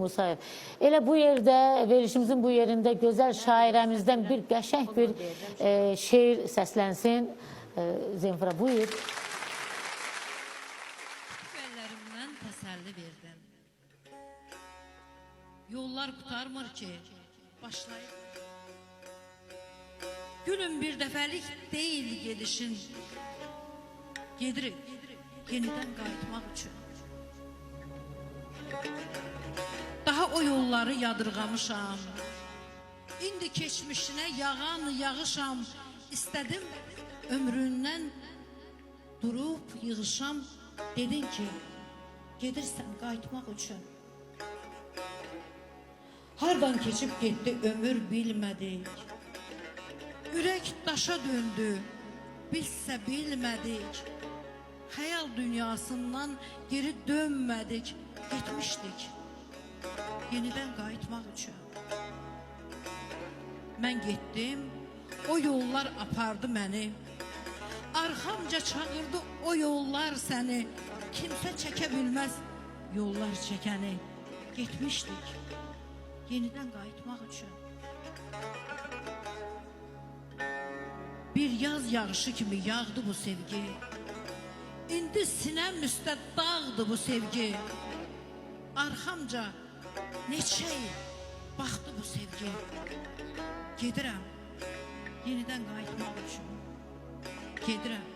Musayev. Elə bu yerdə, verilişimizin bu yerində gözəl şairəmizdən bir qəşəng bir şeir səslənsin. Zemfira, buyur. Əllərimdən təsəlli verdin. Yollar qutarmır ki, başlayıb. Gülüm bir dəfəlik deyil gedişin. Gedirik, yenidən qayıtmaq üçün. Daha o yolları yadırğamışam. İndi keçmişinə yağan yağışam. İstədim ömründən durub yığışam. Dedin ki, gedirsən qayıtmaq üçün. Hardan keçib getdi ömür bilmədik. Ürək daşa döndü, bizsə bilmədik. Xəyal dünyasından geri dönmədik. Getmişdik, yenidən qayıtmaq üçün. Mən getdim, o yollar apardı məni. Arxamca çağırdı o yollar səni. Kimsə çəkə bilməz yollar çəkəni. Getmişdik, yenidən qayıtmaq üçün. Bir yaz yağışı kimi yağdı bu sevgi. İndi sinəm üstə dağdı bu sevgi. Arxamca neçə il baxdı bu sevgi. Gedirəm, yenidən qayıtmaq üçün. Gedirəm.